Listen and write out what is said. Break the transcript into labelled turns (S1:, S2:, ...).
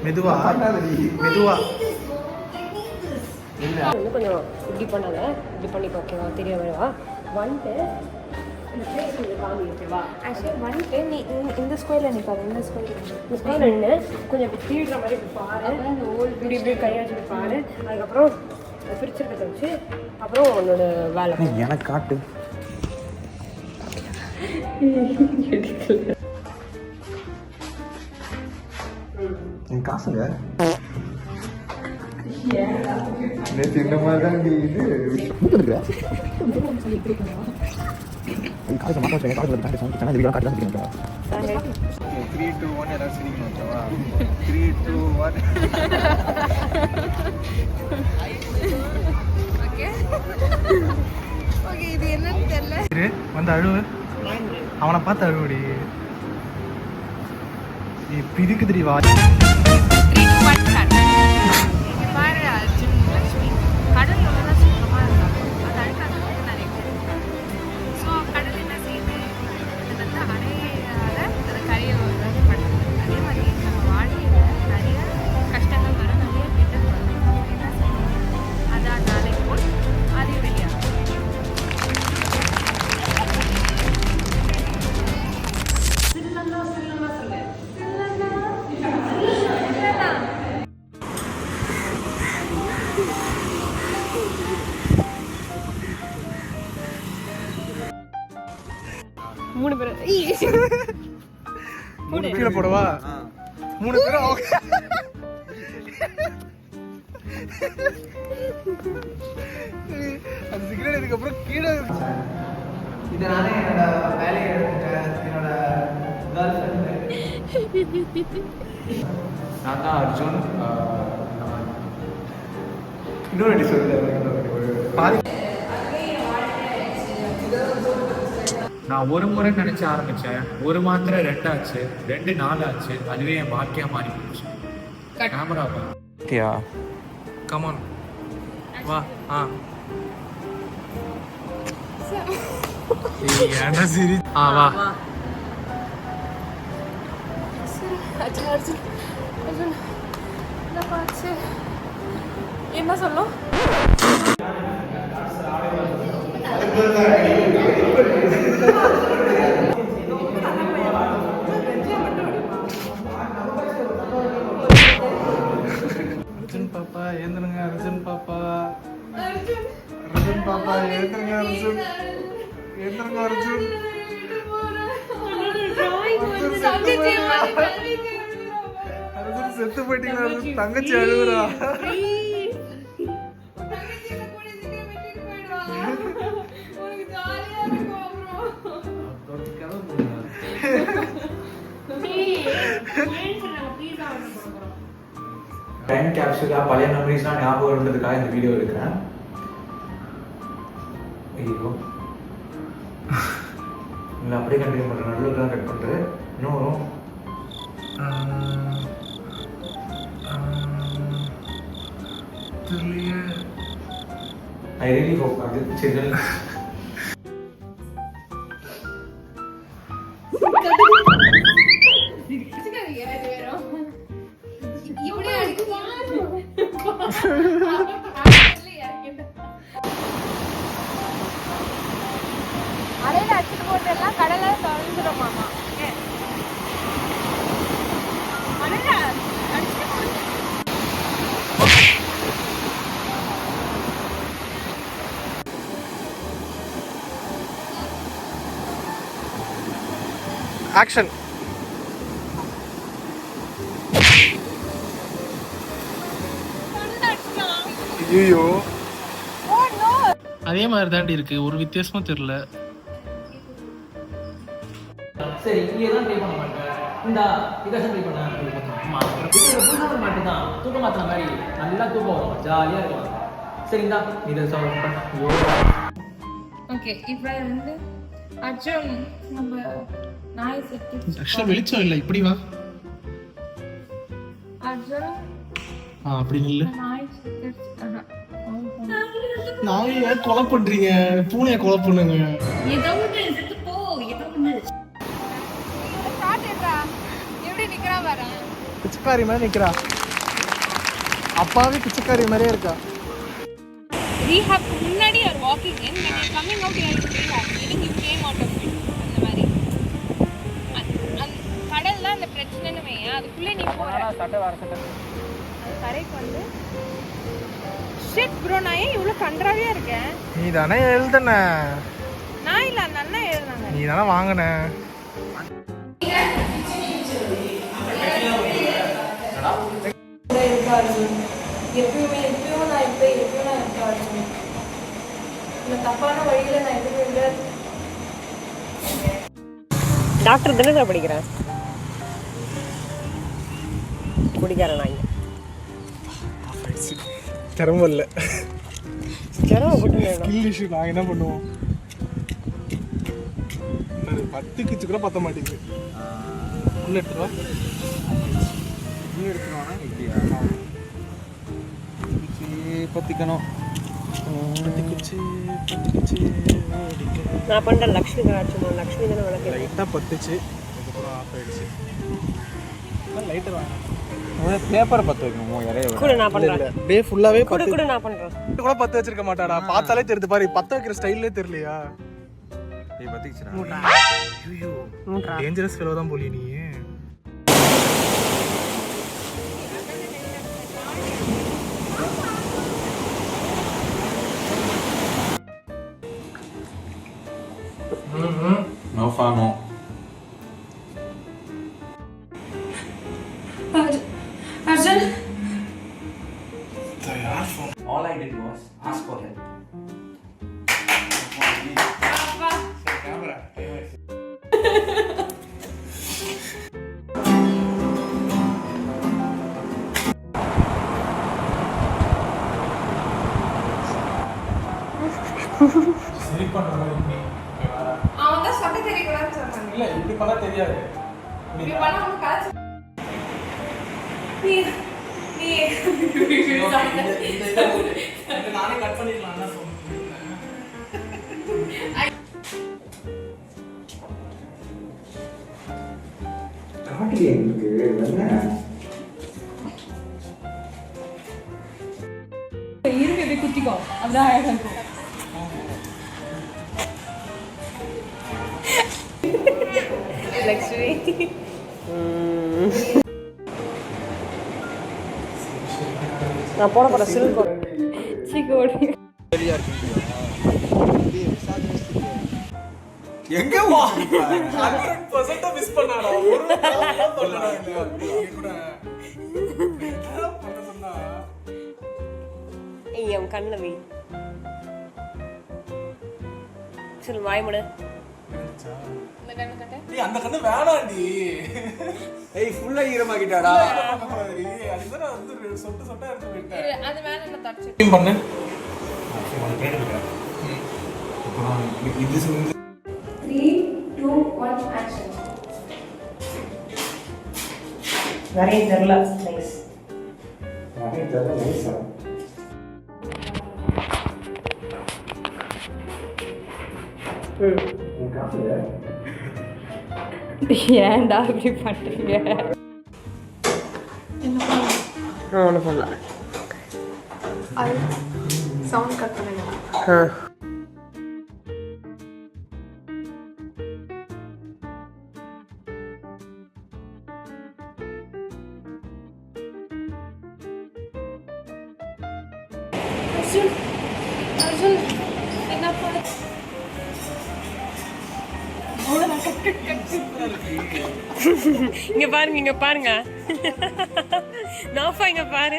S1: மெதுவா மெதுவா
S2: கொஞ்சம் இப்படி பண்ணாத, இப்படி பண்ணிக்கோ. ஓகேவா? தெரிய வரவா வந்துட்டு இந்த பிளேஸ் கொஞ்சம் காமி. ஓகேவா? ஆக்சுவலி வந்துட்டு நீ இந்த ஸ்கொயரில் நிற்காது, இந்த ஸ்கொயரில் நின்று கொஞ்சம் இப்படி தீடுற மாதிரி இப்படி பாரு. இந்த ஓல்டு இப்படி இப்படி கையாச்சு பாரு. அதுக்கப்புறம் பிரிச்சிருக்கிறத வச்சு அப்புறம் உன்னோட வேலை
S1: எனக்கு காட்டு. என் காசுங்க நேற்று இந்த மாதிரி தான் இது காசு மாற்ற காசு காட்டு இதுக்கெல்லாம் காட்டு தான் 3, 2, 1 எல்லாம் சிரிக்கணும். ஓகேவா? 3, 2, 1.
S2: ஓகே, இது என்னன்னு தெரியல.
S1: வந்து அழுவு, அவனை பார்த்து அழுவுடி. பிதுக்கு தெரியவா?
S2: மூணு பேர்
S1: கீழே போடவா? 3 பேரும் அது சிகரெட் இதுக்கப்புறம் கீழே. இதனால என்னோட வேலையை எடுத்துட்டேன். என்னோட கேர்ள் ஃப்ரெண்டு நான் தான் அர்ஜுன். இன்னொரு சொல்லு.
S3: நான் ஒரு முறை நினைச்ச ஆரம்பிச்சேன், ஒரு மாத்திரை 2 ஆச்சு, 2 4 ஆச்சு. அதுவே என் வாழ்க்கையா மாறி போச்சு. கேமரா
S1: ஓகேயா? கமான் வா. ஏன்டா சரி? வா.
S2: என்ன சொல்லும்?
S1: அர்ஜுன் பாப்பா எழுந்துருங்க. அர்ஜுன் பாப்பா, அர்ஜுன் பாப்பா எழுந்துருங்க. அர்ஜுன் எழுந்துருங்க. அர்ஜுன் அர்ஜுன் செத்து போயிட்டீங்களா? அர்ஜுன் தங்கச்சி அழுகுறா.
S3: டைம் கேப்சூலா பழைய மெமரிஸ்லாம் ஞாபகம் இருந்ததுக்காக இந்த வீடியோ எடுக்கிறேன். ஐயோ இல்லை, அப்படியே கண்டினியூ பண்ணுறேன். நடுவில் தான் கட் பண்ணுறேன். இன்னும் ஐ ரியலி ஹோப் அது சரி.
S2: அலையில அடிச்சுட்டு போட்டெல்லாம் கடலை தொலைஞ்சிருமாமா.
S1: ஆக்ஷன். ஐயோ அதே மாதிரி தாண்டி இருக்கு, ஒரு வித்தியாசமும் தெரியல.
S4: சரி, இங்கே தான் ட்ரை பண்ண மாட்டேன். இதை ட்ரை பண்ண மட்டும் தான் தூக்க மாத்திர மாதிரி நல்லா தூக்கம் வரும், ஜாலியாக இருக்கும். சரிங்களா? இதை பண்ண.
S2: ஓகே, இப்போ வந்து அர்ஜுன் நம்ம நாய் செத்து.
S1: ஆக்சுவலா வெளிச்சம் இல்லை, இப்படி வா.
S2: அர்ஜுன்
S1: அப்படி இல்ல.
S2: நாய் செத்து.
S1: நாயை கொலை பண்றீங்க, பூனையை கொலை பண்ணுங்க.
S2: ஏதோ ஒன்று செத்து போ, ஏதோ ஒன்று. வரேன்.
S5: பிச்சைக்காரி மாதிரி நிக்கிறா. அப்பாவே பிச்சைக்காரி மாதிரியே இருக்கா.
S2: Rehab முன்னாடி ஒரு walking in when you're coming out you have to rehab. Meaning you came out of it. அந்த மாதிரி. கடல்ல அந்த பிரச்சனைன்னு வையா அதுக்குள்ளே நீ போற.
S4: சட்டை வர சட்டை.
S2: அது கரைக்கு வந்து ஷிட் ப்ரோ நான் ஏன் இவ்வளோ கன்றாவியா இருக்கேன்?
S5: நீ தானே எழுதுன.
S2: நான் இல்ல அந்த அண்ணா எழுதுனாங்க.
S5: நீ தானே வாங்கின.
S2: எப்பயுமே நான் இந்த தப்பான வழியில நான் எதுவுமே இல்லை. டாக்டர் தானே நான் படிக்கிறேன். குடிக்கிறேன் நான் இங்கே
S5: சிரமம் இல்லை.
S2: சிரமம் போட்டு
S5: ஸ்கில் இஷ்யூ. நாங்கள் என்ன பண்ணுவோம்? 10 கிச்சு கூட பத்த மாட்டேங்குது. உள்ள எடுத்துருவா.
S1: நீ எடுத்துருவானா இப்படியா பத்திக்கணும்.
S2: நான் பண்ணுறேன். லக்ஷ்மி கலாச்சுமா லக்ஷ்மி தானே வளர்க்க
S5: லைட்டாக பத்துச்சு. அதுக்கப்புறம் ஆஃப் ஆயிடுச்சு. லைட்டர் வாங்க.
S1: பேப்பரை பற்ற வைக்கணுமோ இறைய
S2: கூட நான் பண்ணுறேன்.
S5: டே ஃபுல்லாகவே
S2: கூட கூட நான் பண்ணுறேன்.
S5: கூட பற்ற வச்சிருக்க மாட்டாடா. பார்த்தாலே தெரியுது பாரு. பற்ற வைக்கிற ஸ்டைல்லே தெரியலையா?
S1: நீ பத்திக்கிச்சுனா
S5: ஐயோ டேஞ்சரஸ் ஃபெலோ தான் போலியே நீ.
S1: No fano.
S2: Arjun.
S4: All I did was ask for help.
S5: சரி பண்ற மாதிரி நீ.
S2: அவன் தான் சொல்ல தெரியக்கூடாதுன்னு சொன்னாங்க.
S5: இல்ல இப்படி பண்ணா தெரியாது.
S2: இப்படி பண்ணா அவங்க காசு நீ
S5: நானே கட் பண்ணிடலாம். என்ன சொல்றேன்?
S1: காட்டுல எங்களுக்கு என்ன
S2: இருக்க குத்திக்கோ அப்படிதான் அழகா இருக்கும். லக்ஷ்மி நான் போட போற சில்க் சீக்கோடி
S1: சரியா இருக்கு. எங்க வா
S5: 100% மிஸ் பண்ணாடா. ஒரு நாள் சொல்லடா கூட. பண்ண சொன்னா
S2: ஐயம் கண்ணவி சரி வாய் முடு.
S5: நீ அந்த கண்ணு வேணாண்டி.
S1: ஏய் ஃபுல்லா ஈரமாக்கிட்டாடா.
S5: அதுதான் வந்து சொட்டு சொட்டா எடுத்து விட்டேன்.
S2: அது மேல என்ன தச்சு
S5: டீம் பண்ணு.
S1: இது
S2: 3 2 1 ஆக்ஷன். நிறைய தெரியல. நைஸ்.
S1: நிறைய தெரியல. நைஸா.
S2: ஏன்டா இப்படி பண்றீங்க? ஒன்று பண்ணல.
S6: அது சவுண்ட் கட் பண்ணுங்க.
S2: அர்ஜுன் அர்ஜுன் என்ன பண்ண இங்க பாருங்க நாஃபா இங்க பாரு.